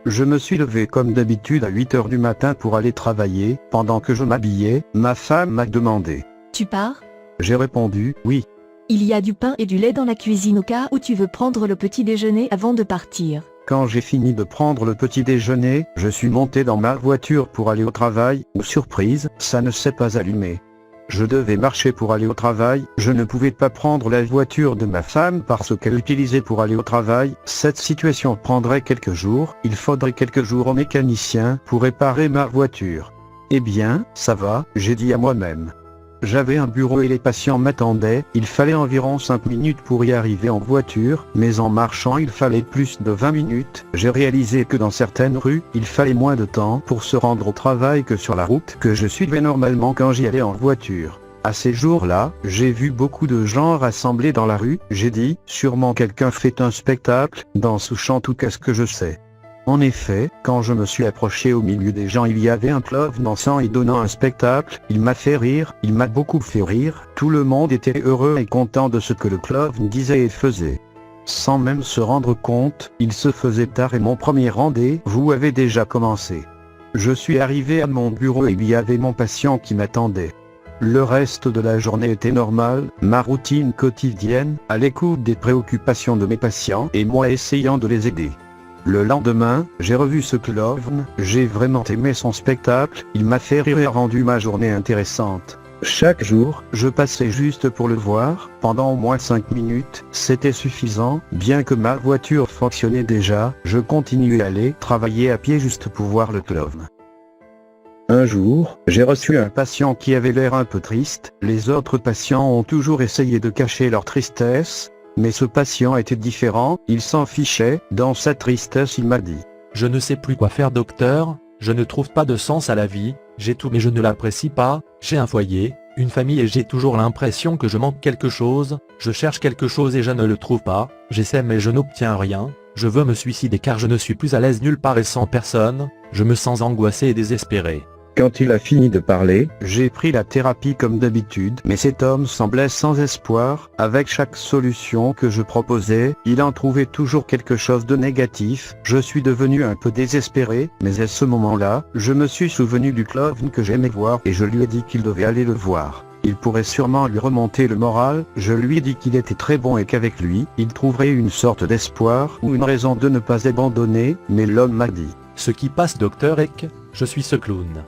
Je me suis levé comme d'habitude à 8 heures du matin pour aller travailler. Pendant que je m'habillais, ma femme m'a demandé. Tu pars? J'ai répondu, oui. Il y a du pain et du lait dans la cuisine au cas où tu veux prendre le petit déjeuner avant de partir. Quand j'ai fini de prendre le petit déjeuner, je suis monté dans ma voiture pour aller au travail, où surprise, ça ne s'est pas allumé. Je devais marcher pour aller au travail, je ne pouvais pas prendre la voiture de ma femme parce qu'elle l'utilisait pour aller au travail. Cette situation prendrait quelques jours, il faudrait quelques jours au mécanicien pour réparer ma voiture. Eh bien, ça va, j'ai dit à moi-même. J'avais un bureau et les patients m'attendaient, il fallait environ 5 minutes pour y arriver en voiture, mais en marchant il fallait plus de 20 minutes. J'ai réalisé que dans certaines rues, il fallait moins de temps pour se rendre au travail que sur la route que je suivais normalement quand j'y allais en voiture. À ces jours-là, j'ai vu beaucoup de gens rassemblés dans la rue, j'ai dit, sûrement quelqu'un fait un spectacle, danse ou chante ou qu'est-ce que je sais. En effet, quand je me suis approché au milieu des gens, il y avait un clown dansant et donnant un spectacle, il m'a fait rire, il m'a beaucoup fait rire, tout le monde était heureux et content de ce que le clown disait et faisait. Sans même se rendre compte, il se faisait tard et mon premier rendez-vous avait déjà commencé. Je suis arrivé à mon bureau et il y avait mon patient qui m'attendait. Le reste de la journée était normal, ma routine quotidienne, à l'écoute des préoccupations de mes patients et moi essayant de les aider. Le lendemain, j'ai revu ce clown, j'ai vraiment aimé son spectacle, il m'a fait rire et a rendu ma journée intéressante. Chaque jour, je passais juste pour le voir, pendant au moins 5 minutes, c'était suffisant, bien que ma voiture fonctionnait déjà, je continuais à aller travailler à pied juste pour voir le clown. Un jour, j'ai reçu un patient qui avait l'air un peu triste, les autres patients ont toujours essayé de cacher leur tristesse, mais ce patient était différent, il s'en fichait, dans sa tristesse il m'a dit. Je ne sais plus quoi faire docteur, je ne trouve pas de sens à la vie, j'ai tout mais je ne l'apprécie pas, j'ai un foyer, une famille et j'ai toujours l'impression que je manque quelque chose, je cherche quelque chose et je ne le trouve pas, j'essaie mais je n'obtiens rien, je veux me suicider car je ne suis plus à l'aise nulle part et sans personne, je me sens angoissé et désespéré. Quand il a fini de parler, j'ai pris la thérapie comme d'habitude, mais cet homme semblait sans espoir. Avec chaque solution que je proposais, il en trouvait toujours quelque chose de négatif. Je suis devenu un peu désespéré, mais à ce moment-là, je me suis souvenu du clown que j'aimais voir et je lui ai dit qu'il devait aller le voir. Il pourrait sûrement lui remonter le moral, je lui ai dit qu'il était très bon et qu'avec lui, il trouverait une sorte d'espoir ou une raison de ne pas abandonner, mais l'homme m'a dit. Ce qui passe docteur est que, je suis ce clown.